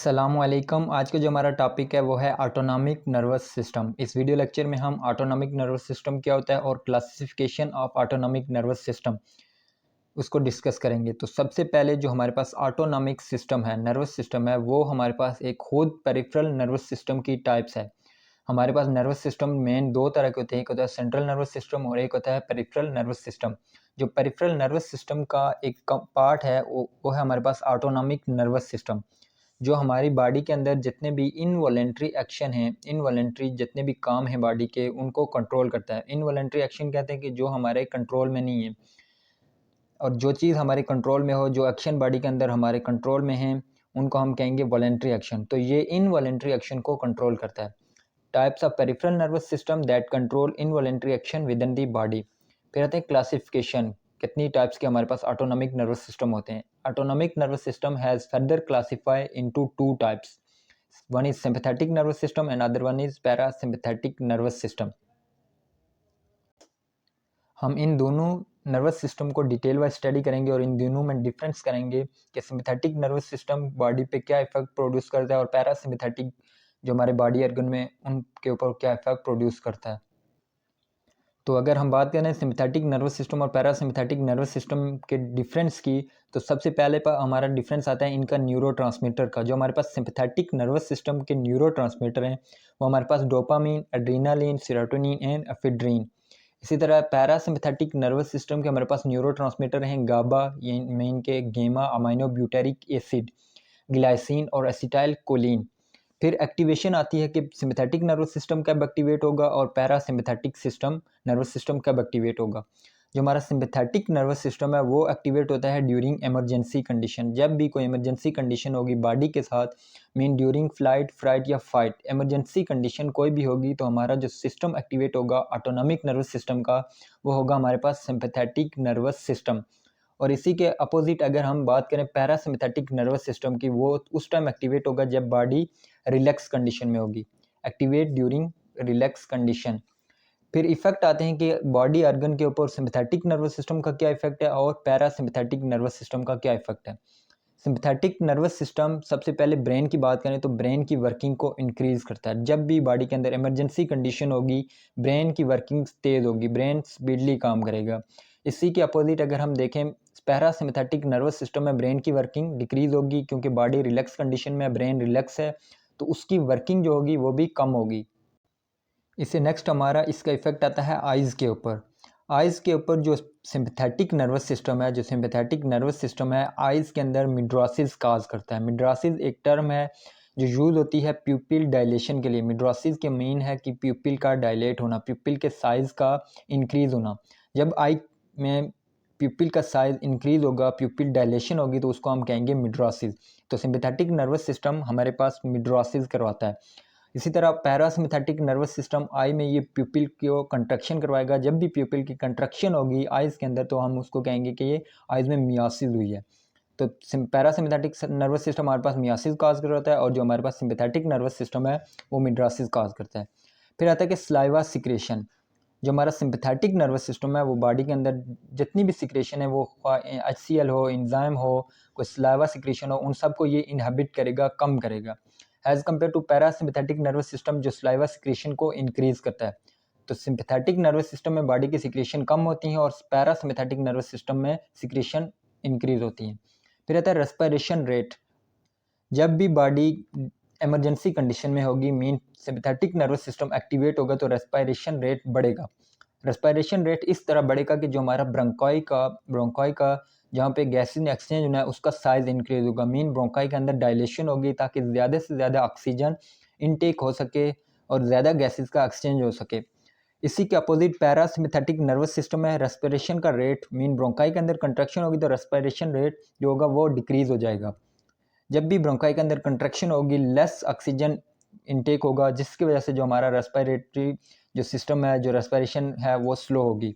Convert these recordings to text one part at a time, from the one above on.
अस्सलामुअलैकुम। आज का जो हमारा टॉपिक है वो है ऑटोनॉमिक नर्वस सिस्टम। इस वीडियो लेक्चर में हम ऑटोनॉमिक नर्वस सिस्टम क्या होता है और classification of autonomic nervous system उसको डिस्कस करेंगे। तो सबसे पहले जो हमारे पास ऑटोनॉमिक सिस्टम है, नर्वस सिस्टम है, वो हमारे पास एक खुद पेरिफेरल नर्वस सिस्टम की टाइप्स है। हमारे पास नर्वस सिस्टम मेन दो तरह के होते हैं, एक होता है सेंट्रल नर्वस सिस्टम और एक होता है पेरिफेरल नर्वस सिस्टम। जो पेरिफेरल नर्वस सिस्टम का एक पार्ट है वो है हमारे पास ऑटोनॉमिक नर्वस सिस्टम, जो हमारी बॉडी के अंदर जितने भी इनवॉलेंट्री एक्शन हैं, इनवॉलेंट्री जितने भी काम हैं बॉडी के, उनको कंट्रोल करता है। इनवॉलेंट्री एक्शन कहते हैं कि जो हमारे कंट्रोल में नहीं है, और जो चीज़ हमारे कंट्रोल में हो, जो एक्शन बॉडी के अंदर हमारे कंट्रोल में हैं, उनको हम कहेंगे वॉलेंट्री एक्शन। तो ये इनवॉलेंट्री एक्शन को कंट्रोल करता है। Types of peripheral nervous system that control involuntary action with in the body. फिर आते हैं क्लासिफिकेशन, कितनी टाइप्स के हमारे पास ऑटोनॉमिक नर्वस सिस्टम होते हैं। Autonomic nervous system has further classify into two types, one is sympathetic nervous system and other one is parasympathetic nervous system. हम इन दोनों नर्वस सिस्टम को डिटेल वाइज स्टडी करेंगे और इन दोनों में डिफरेंस करेंगे कि सिंपैथेटिक नर्वस सिस्टम बॉडी पे क्या इफेक्ट प्रोड्यूस करता है और पैरासिम्पैथेटिक जो हमारे बॉडी ऑर्गन में उनके ऊपर क्या इफेक्ट प्रोड्यूस करता है। तो अगर हम बात करें सिंपैथेटिक नर्वस सिस्टम और पैरासिम्पैथेटिक नर्वस सिस्टम के डिफरेंस की, तो सबसे पहले पर हमारा डिफरेंस आता है इनका न्यूरोट्रांसमीटर का। जो हमारे पास सिंपैथेटिक नर्वस सिस्टम के न्यूरोट्रांसमीटर हैं वो हमारे पास dopamine, adrenaline, serotonin and ephedrine. इसी तरह पैरासिम्पैथेटिक नर्वस सिस्टम के हमारे पास न्यूरोट्रांसमीटर हैं गाबा, ये में इनके गेमा अमाइनो ब्यूटेरिक एसिड, ग्लाइसिन और एसिटाइल कोलिन। फिर एक्टिवेशन आती है कि सिंपैथेटिक नर्वस सिस्टम कब एक्टिवेट होगा और पैरासिम्पैथेटिक सिस्टम नर्वस सिस्टम कब एक्टिवेट होगा। जो हमारा सिंपैथेटिक नर्वस सिस्टम है वो एक्टिवेट होता है ड्यूरिंग इमरजेंसी कंडीशन। जब भी कोई इमरजेंसी कंडीशन होगी बॉडी के साथ, मीन ड्यूरिंग फ्लाइट, फ्राइट या फाइट, इमरजेंसी कंडीशन कोई भी होगी, तो हमारा जो सिस्टम एक्टिवेट होगा ऑटोनॉमिक नर्वस सिस्टम का, वो होगा हमारे पास सिंपैथेटिक नर्वस सिस्टम। और इसी के अपोजिट अगर हम बात करें पैरासिम्पैथेटिक नर्वस सिस्टम की, वो उस टाइम एक्टिवेट होगा जब बॉडी रिलैक्स कंडीशन में होगी, एक्टिवेट ड्यूरिंग रिलैक्स कंडीशन। फिर इफेक्ट आते हैं कि बॉडी ऑर्गन के ऊपर सिंपैथेटिक नर्वस सिस्टम का क्या इफेक्ट है और पैरासिम्पैथेटिक नर्वस सिस्टम का क्या इफेक्ट है। सिंपैथेटिक नर्वस सिस्टम सबसे पहले ब्रेन की बात करें तो ब्रेन की वर्किंग को इंक्रीज करता है। जब भी बॉडी के अंदर इमरजेंसी कंडीशन होगी, ब्रेन की वर्किंग तेज होगी, ब्रेन स्पीडली काम करेगा। इसी के अपोजिट अगर हम देखें पैरासिम्पैथेटिक नर्वस सिस्टम में ब्रेन की वर्किंग डिक्रीज होगी, क्योंकि बॉडी रिलैक्स कंडीशन में, ब्रेन रिलैक्स है, तो उसकी वर्किंग जो होगी वो भी कम होगी। इससे नेक्स्ट हमारा इसका इफेक्ट आता है आइज़ के ऊपर। आइज़ के ऊपर जो सिंपैथेटिक नर्वस सिस्टम है, जो सिंपैथेटिक नर्वस सिस्टम है आइज़ के अंदर मिड्रोसिस काज करता है। मिड्रोसिस एक टर्म है जो यूज़ होती है प्यूपिल डायलेशन के लिए। मिड्रोसिस के मीन है कि प्यूपिल का डायलेट होना, प्यूपिल के साइज़ का इंक्रीज़ होना। जब आई में प्यूपिल का साइज़ इंक्रीज़ होगा, प्यूपिल डायलेशन होगी, तो उसको हम कहेंगे मिड्रोसिस। तो सिंपैथेटिक नर्वस सिस्टम हमारे पास मिड्रोसिस करवाता है। इसी तरह पैरासिम्पैथेटिक नर्वस सिस्टम आई में ये प्यूपिल को कंट्रक्शन करवाएगा। जब भी प्यूपिल की कंट्रक्शन होगी आइज़ के अंदर, तो हम उसको कहेंगे कि ये आइज़ में मियासिस हुई है। तो पैरासिम्पैथेटिक नर्वस सिस्टम हमारे पास मियासिस काज करता है और जो हमारे पास सिंपैथेटिक नर्वस सिस्टम है वो मिड्रासिस काज करता है। फिर आता है कि स्लाइवा सिक्रेशन। जो हमारा सिंपैथेटिक नर्वस सिस्टम है वो बॉडी के अंदर जितनी भी सिक्रेशन है, वो HCl हो, इंजाइम हो, कोई स्लाइवा सिक्रेशन हो, उन सबको ये इनहिबिट करेगा, कम करेगा, as compare to parasympathetic nervous system जो स्लाइवा सिक्रेशन को इंक्रीज करता है। तो सिंपैथेटिक नर्वस सिस्टम में बॉडी की सिक्रेशन कम होती है और पैरासिम्पैथेटिक नर्वस सिस्टम में सिक्रेशन इंक्रीज होती है। फिर आता है रेस्पिरेशन रेट। जब भी बॉडी इमरजेंसी कंडीशन में होगी, mean sympathetic nervous system activate होगा, तो रेस्पिरेशन रेट बढ़ेगा। रेस्पिरेशन रेट इस तरह बढ़ेगा कि जो हमारा ब्रोंकाई का जहाँ पे गैसिन एक्सचेंज होना है उसका साइज इंक्रीज होगा, मीन ब्रोंकाई के अंदर डायलेशन होगी ताकि ज़्यादा से ज़्यादा ऑक्सीजन इनटेक हो सके और ज़्यादा गैसेस का एक्सचेंज हो सके। इसी के अपोजिट पैरासिम्पैथेटिक नर्वस सिस्टम में रेस्पिरेशन का रेट, मीन ब्रोंकाई के अंदर कंट्रक्शन होगी तो रेस्पिरेशन रेट जो होगा वो डिक्रीज हो जाएगा। जब भी ब्रोंकाई के अंदर कंट्रक्शन होगी, लेस ऑक्सीजन इनटेक होगा, जिसकी वजह से जो हमारा रेस्पिरेटरी जो सिस्टम है, जो रेस्पिरेशन है, वो स्लो होगी।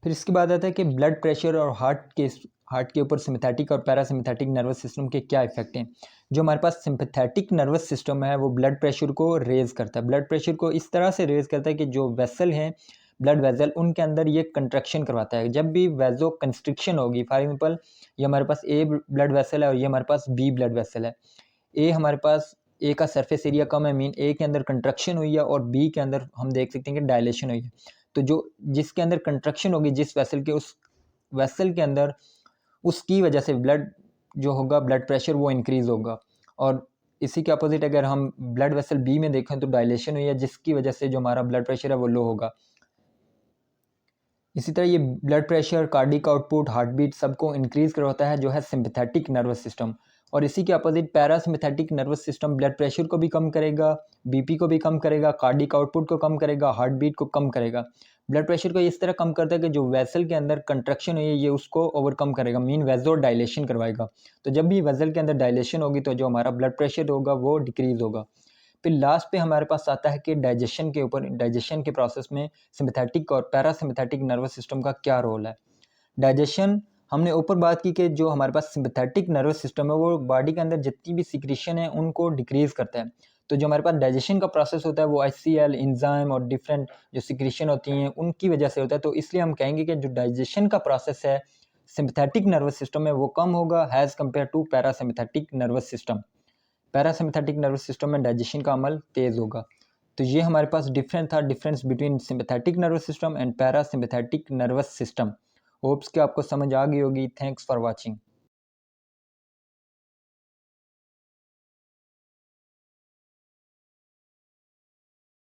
फिर इसके बाद आता है कि ब्लड प्रेशर और हार्ट के ऊपर सिंपैथेटिक और पैरासिम्पैथेटिक नर्वस सिस्टम के क्या इफेक्ट हैं। जो हमारे पास सिंपैथेटिक नर्वस सिस्टम है वो ब्लड प्रेशर को रेज करता है। ब्लड प्रेशर को इस तरह से रेज करता है कि जो वेसल हैं, ब्लड वेसल, उनके अंदर ये कंट्रक्शन करवाता है। जब भी वेजो कंस्ट्रिक्शन होगी, फॉर एग्जाम्पल ये हमारे पास ए ब्लड वेसल है और ये हमारे पास बी ब्लड वेसल है, ए हमारे पास ए का सरफेस एरिया कम है, मीन ए के अंदर कंट्रक्शन हुई है, और बी के अंदर हम देख सकते हैं कि डायलेशन हुई है। तो जो जिसके अंदर कंट्रक्शन होगी जिस वेसल के, उस वेसल के अंदर उसकी वजह से ब्लड जो होगा, ब्लड प्रेशर वो इंक्रीज़ होगा। और इसी के अपोजिट अगर हम ब्लड वेसल बी में देखें तो डायलेशन हुई है, जिसकी वजह से जो हमारा ब्लड प्रेशर है वो लो होगा। इसी तरह ये blood pressure, cardiac output, heart beat सबको इंक्रीज़ करवाता है जो है सिंपैथेटिक नर्वस सिस्टम। और इसी के opposite parasympathetic nervous system blood pressure को भी कम करेगा, बीपी को भी कम करेगा, कार्डिक आउटपुट को कम करेगा, हार्ट बीट को कम करेगा। ब्लड प्रेशर को इस तरह कम करता है कि जो वेसल के अंदर कंट्रक्शन हुई है ये उसको ओवरकम करेगा, मीन वेज़ो डायलेशन करवाएगा। तो जब भी वेसल के अंदर डायलेशन होगी तो जो हमारा ब्लड प्रेशर होगा वो डिक्रीज़ होगा। फिर लास्ट पे हमारे पास आता है कि डाइजेशन के ऊपर, डाइजेशन के प्रोसेस में सिंपैथेटिक और पैरासिम्पैथेटिक नर्वस सिस्टम का क्या रोल है। डाइजेशन हमने ऊपर बात की कि जो हमारे पास सिंपैथेटिक नर्वस सिस्टम है वो बॉडी के अंदर जितनी भी सिक्रीशन है उनको डिक्रीज करता है। तो जो हमारे पास डाइजेशन का प्रोसेस होता है वो HCl, एंजाइम और डिफरेंट जो सिक्रीशन होती हैं उनकी वजह से होता है। तो इसलिए हम कहेंगे कि जो डाइजेशन का प्रोसेस है सिंपैथेटिक नर्वस सिस्टम में वो कम होगा as compare to parasympathetic nervous system. Parasympathetic nervous system में डाइजेशन का अमल तेज़ होगा। तो ये हमारे पास difference between sympathetic nervous system and parasympathetic nervous system. Hopes कि आपको समझ आ गई होगी। Thanks for watching.